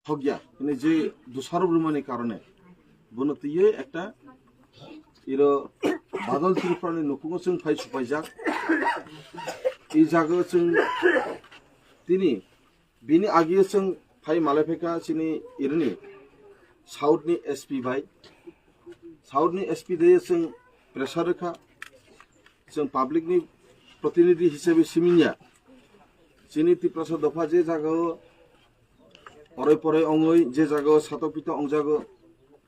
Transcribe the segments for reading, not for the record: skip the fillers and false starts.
হগিয়া মানে যে দোষারোপমানের কারণে বনতিয়ে একটা ইরো বাদল ত্রিপুরাनि নকুঙ্গ जों फाय सुफायजाक এই জায়গা जों তিনি बिनि आगे जों फाय मालायफेका सिनि इरनि साउथनि एसपी भाई साउथनि एसपी दे जों प्रेसार रेखा जों पाब्लिकनि प्रतिनिधि हिसाबै सिमिनिया सिनि तिप्रसा दफा जे जागा परे परे अंगै जे जागा सातपिता अंजागो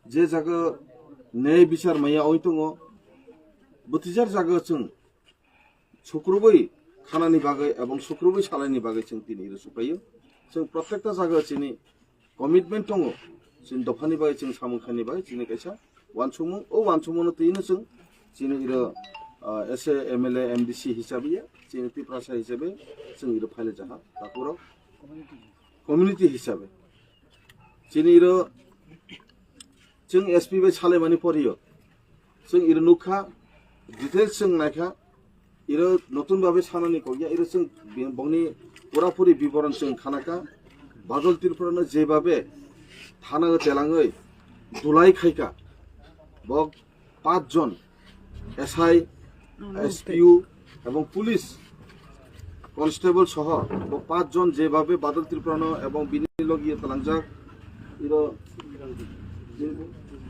जे जागा न्याय बिचार माया अंगै दङ बुथिजार जागा जों सुक्रुबै खानानि बागै एबं सुक्रुबै सालायनि बागै जों दिनै सुफायो जों प्रत्येकटा जागा सिनि कमिटमेन्ट दङ जों दफानि बागै जों सामुखानि बागै जोंनि कैसा वानसुमुनो तीनो जों जोंनि इरो एसे एमएलए एमडीसी हिसाबै जोंनि तिप्रासा हिसाबै जों इरो फाइले जाहा तापुराव कम्युनिटी हिसाबै जोंनि इरो जों एसपी बाय सालायमानि परियो जों इरो नुखा डिटेल्स जों नायखा इरो नतुन भाबे सानानि कगिया इरो जों बंनि पुरापुरि विवरण जों खानाका बादल त्रिपुरानो जेभाबे थाना तेलाङै दुलाय खायका बक 5 जन एसआई एसपीयू एवं पुलिस कन्स्टेबल सह 5 जन जेभाबे बादल त्रिपुरानो एवं बिनि लगिए तलांजाक इरो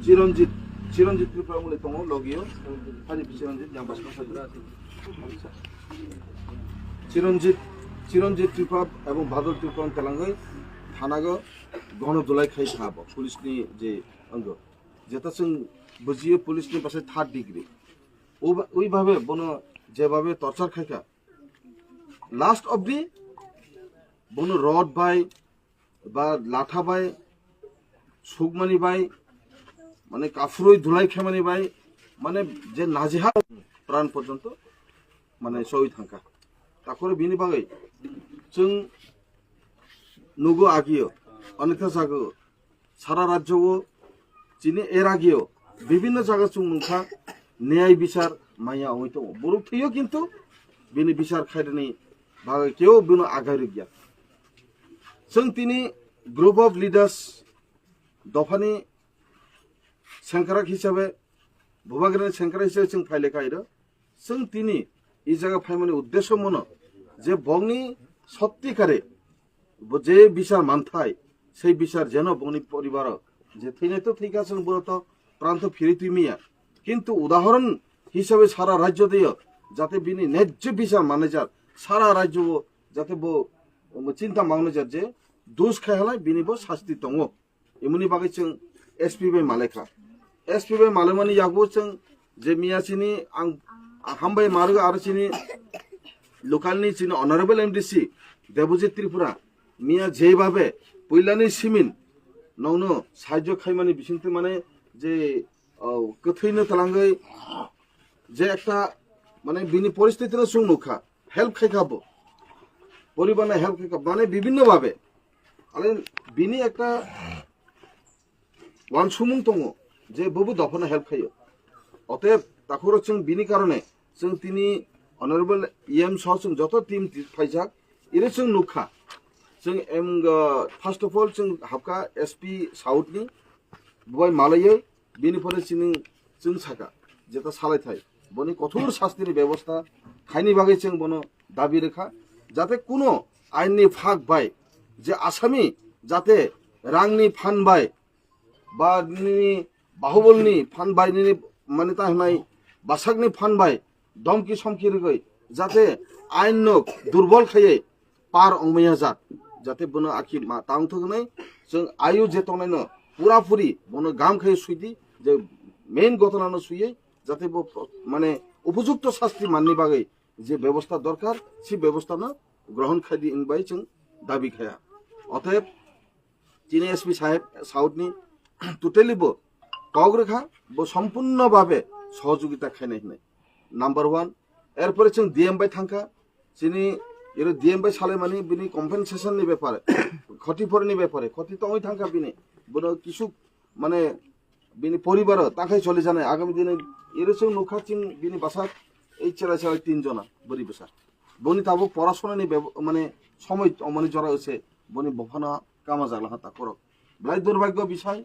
चिरंजित त्रिपुरा मुले दङ लगियो हारि चिरंजित जाम्बासमा चिरंजित त्रिपुरा एवं बादल त्रिपुरा तेलाङै थानागो गण दुलाय खाय थाब पुलिसनि जे अंग जेता जों बुझियो पुलिसनि पासे 3rd डिग्री ওই ভাবে বনো যেভাবে টর্চার খাইকা লাস্ট অবধি বনো রড বাই বা লাঠা বাই সুগমানি বাই মানে কাফরই ধুলাই খেমানি বাই মানে যে নাজেহাল প্রাণ পর্যন্ত মানে সই থাকা তারপরে বিনি বাগै जों नुगो आगियो अनेकथा जागो सारा राज्यও চিনি এর আগেও বিভিন্ন জায়গা जों नुखा न्याय बिचार माया अंगै दङ बर' थैयो किन्तु बिनि बिचार खायदानि बागै केउ बिनो आगारि गैया जों दिनै ग्रुप अफ लिडार्स दफानि सेंक्राक हिसाबै भुबागिरिनि सेंक्रा हिसाबै जों फाइलेखा इरो जों दिनै এই জায়গা फायमानि उद्देश्य मनो जे बंनि सत्यिकारे जे बिचार मानथाय সেই বিচার যেন বংনি পরিবার যে থैनाय तो थैखा जों बरत प्रान्त फिरि तुमिया কিন্তু উদাহরণ হিসাবে সারা রাজ্য দিয়ে যাতে বিনি ন্যায্য বিচার মানে যার সারা রাজ্য যাতে চিন্তা মাগনো যার যে দোষ খাইহালায় বিনিবো শাস্তি দङ এমনি বাগै जों एसपी बाय मालेखा एसपी बाय मालेमानि यागबो जों जे मियासिनि आं हामबाय मार्ग आरो सिनि लोकालनि सिनि अनारेबल एमडीसी देबजित त्रिपुरा मिया जेभाबे पयलानि सिमिन नौनो साहाय्य खायमानि बिसिंथि माने जे गोथैनो तलाङै जे একটা মানে বিনি পরিস্থিতির जों नुखा हेल्प खायखाबो परिबारना हेल्प खायखा মানে বিভিন্ন ভাবে আরে বিনি একটা वानसुमुं दङ जे बबु दफाना हेल्प खायो অতএব তাখর जों বিনি কারণে जों তিনি অনারেবল ইএম সহ जों যত টিম ফাইজাক ইরে जों नुखा जों फार्स्ट अफ अल जों हाबका एसपी साउथनि बय मालायै बिनिफ्राय जों साका जेता सालायथाय बनि कठोर शास्तिनि व्यवस्था खायनि बागै जों बनो दाबि रेखा जाते कोनो आइननि फाग बाय जे आसामी जाते रांनि फान बाय बा बाहुबलनि फान बायनि मान्यता होनाय बासागनि फान बाय दमकि समकि रगै जाते आइन दुर्बल खायै पार अंमैया जात जाते बनो आखि तां थगनै जों आयु जेतनायनो पुरापुरि बनो गाम खायै सुइदि जे मेन घटनानो सुयै जाते माने उपयुक्त शास्ति माननि बागै जे व्यवस्था दरकार सि व्यवस्थानो ग्रहण खायदि इनबाय जों दाबि खाया अतएब चिनि एसपी साहेब साउथनि टोटेलिबो कग्रेखा बो सम्पूर्ण भावे सहयोगिता खायनाय होनाय नाम्बार 1 एरपरे जों डीएम बाय थांखा चिनि इरो डीएम बाय सालायमानि बिनि कम्पेनसेशननि ব্যাপারে ক্ষতিপূরণनि ব্যাপারে ক্ষতি তো ওই থাंखा बिनि बनो किछु माने बिनि परिबार ताखाय चले जानाय आगामी दिने इरोसों नुखाचिं बिनि बासा এই ছেলে 3 जना बोरी बेसा बनि ताबो पড়াশোনাनि माने समय माने जरा होसे बनि बफाना कामा जाला हाता करक ব্লাই দুর্ভাগ্য বিষয়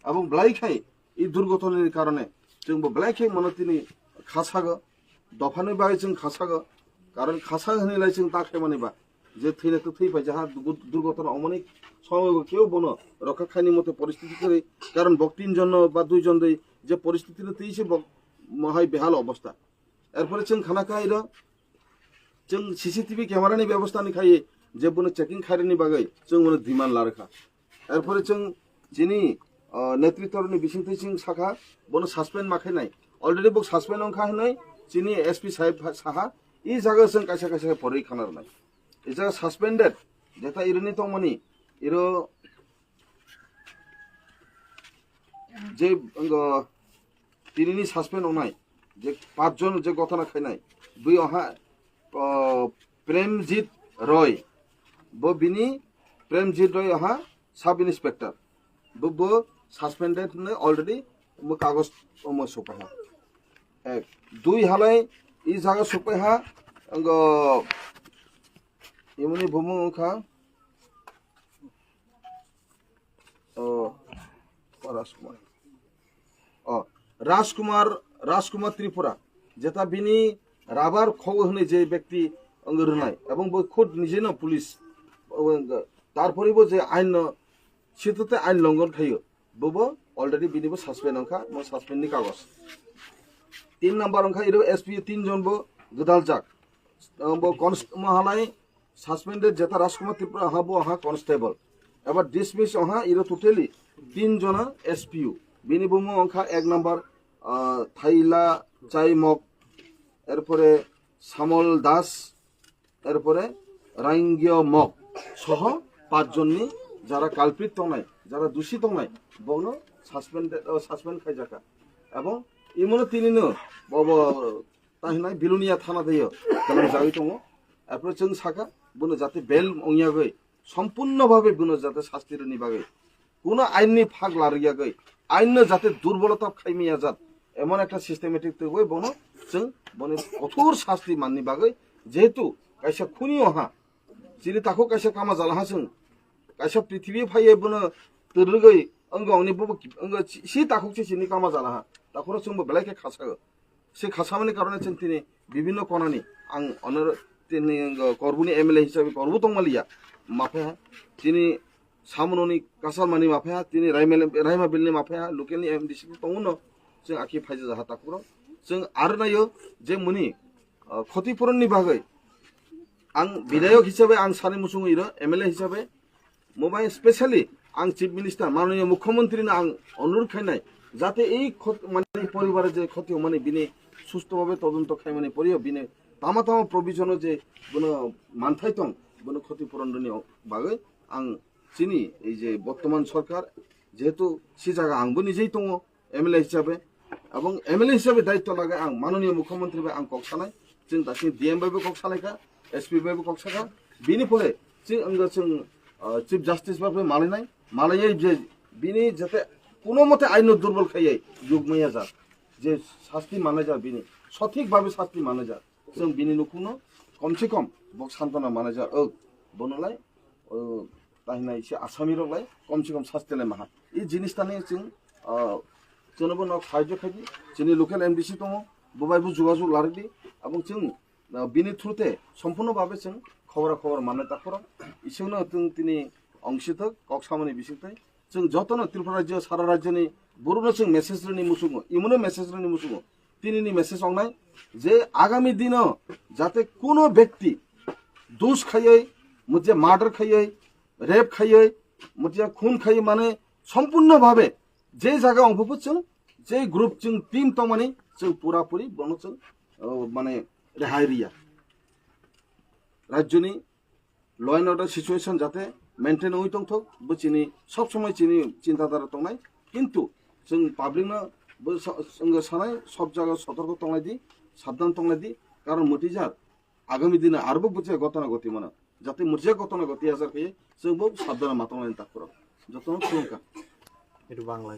এবং ব্লাইখাই এই দুর্ঘটনার কারণে जों ब्लाइखाय मनो तिनि खासागो दफानि बाय जों खासागो कारण खासा होनैलाय जों दाखाय मानिबा जे थैले तो थैबाय जाहा दुर्घटना अनेक समय केउ बनो रक्षा खायनि मते परिस्थिति करे कारण बक्तिन जन बा दुइजन दै जे परिस्थिति तैसे महाय बेहाल अवस्था एरपरे जों खाना खाइरो जों सीसीटीवी कैमरानि व्यवस्था नि खाइ जे बनो चेकिं खारिनि बागै जों मनो दिमान लारखा एरपरे जों जिनि नेतृत्वनि बिसिंथि सिं साखा बनो सस्पेंड माखायनाय अलरेडी बक सस्पेंड अंखा हनै जिनि एसपी साहेब साहा ई जागा जों कायसा कायसा परै खानारनाय ई जागा सस्पेंडेड जेता इरनि तमनि इरो जे तिनिनि सस्पेंड होनाय जे 5 जन जे गथना खायनाय बै अहा प्रेमजीत रॉय बो बिनि प्रेमजीत रॉय अहा सब इंस्पेक्टर बो सस्पेंडेड ने ऑलरेडी मो कागज मो सोपाहा एक दुई हालाय ई जागा सोपाहा अंग यमनि भूमुखा राजकुमार त्रिपुरा जेता बिनि राबार खौ होने जे व्यक्ति अंग रनाय एवं बो खुद निजेनो पुलिस तारपरेबो जे आइन सिथते आइन लंघन थायो बोबो अलरेडी बिनिबो सस्पेंड अंखा मो सस्पेंड नि कागज 3 नंबर अंखा इरो एसपी 3 जन बो गदाल जाक बो महालाय सस्पेंडेड जेता राजकुमार त्रिपुरा हाबो हा कांस्टेबल एबा डिसमिस हा इरो टोटली 3 जना एसपीयू बिनिबो मो अंखा 1 नंबर थाइला चाइमक एरपरे सामल दास एरपरे राइंगियो मक सह 5 जननि যারা কালপিত তংনাই যারা দোষী তংনাই বনো সাসপেন্ড খাইজাকা এবং ইমনো তিনিনো বব তাহিনাই বিলুনিয়া থানা দেয় কারণ জাগি দङ এরপর जों সাকা বনো যাতে বেল অংয়াগৈ সম্পূর্ণভাবে বনো যাতে শাস্তির নিবাগৈ কোন আইননি ফাগ লারিয়াগৈ আইননো যাতে দুর্বলতা খাইমিয়া যাত এমন একটা সিস্টেমেটিক তৈ বনো जों বনে কঠোর শাস্তি মাননি বাগৈ যেহেতু কাইসা খুনি অহা যিনি তাকো কাইসা কামা জালাহা जों कायसा पृथ्वी फाये बनो तोरगै अंग अंनि बबो अंग सि ताखुकसे सिनि कामा जाना हा ताखुरा जोंबो बेलायके खासागो से खासामनि कारणे जों तिनि विभिन्न कोनानि आं अनर तिनि करबुनि एमएलए हिसाबै करबु तंमालिया माफाया तिनि सामननि कासालमानि माफाया तिनि रायमा बिलनि माफाया लोकेलनि एमडीसी तंगनो जों आखि फायजा जाहा ताखुरा जों आरो नायो जे मुनि क्षतिपूरणनि बागै आं विधायक हिसाबै आं सानै मुसुङै इरो एमएलए हिसाबै मोबाइल स्पेशली आं चीफ मिनिस्टार माननीय मुख्यमंत्री आं अनुरोध खायनाय जाते এই মানে পরিবারে যে ক্ষতি মানে বিনে সুস্থভাবে তদন্ত খাই মানে পরিও বিনে তামা তামা প্রভিশন যে কোনো মানথাইতং কোনো ক্ষতিপূরণনি বাগৈ आं চিনি এই যে বর্তমান সরকার যেহেতু সে জায়গা आंबो নিজেই दङ एमएलए हिसाबै এবং एमएलए हिसाबै दायित्व लागे आं माननीय मुख्यमंत्री आं ककसानाय जों दासिम डीएम बाबो ककसानायखा एसपी बाबो ककसाखा बिनि परे जों चिफ जस्टिस बाबो मालाय जे बिनि जाते कोनो मते आइन दुर्बल खायै युगमैया जा जे शास्ति माने जा बिनि सठिक भाबे शास्ति माने जा जों बिनि नुकुनो कमसे कम बक सान्त्वना माने जा बनलाय ताहिनाय एसे आसामिरलाय कमसे कम शास्तिलाय माहा ई जिनिसटानि जों जनबो न साहाय्य खायदि जोंनि लोकेल एमडीसी दङ बबायबो जोगाजोग लारदि এবং जों बिनि थ्रुते सम्पूर्ण भाबे जों खबर माने ताखरा इसेनो तिनि अंशित कक्सामनि बिसिथाय जों जतन त्रिपुरा राज्य सारा राज्यनि बरुनो जों मेसेजनि मुसुङो इमनो मेसेजनि मुसुङो तिनिनि मेसेज अंनाय जे आगामी दिन जाते कोनो व्यक्ति दोष खायै मुझे मार्डर खायै रेप खायै मुझे खून खायै माने सम्पूर्ण भाबे जे जागा अंबो जों जे ग्रुप जों टीम त माने जों पुरापुरी बनो जों माने रेहाय रिया राज्यनि ल एंड अर्डर सिचुएशन जाते मेंटेन हुई दंथ बो चिनि सब समय चिनि चिंताधारा दंनाय किंतु जों पाब्लिकनो बो जों सानाय सब जागा सतर्क दंनाय दि साबधान दंनाय दि कारण मतिजार आगामी दिन आरबो बुझे घटना गति माने जाते मुझे घटना गति आजार के जों बो साबधान मातंनाय ताकरो जतन खुंका एटु बांग्लाय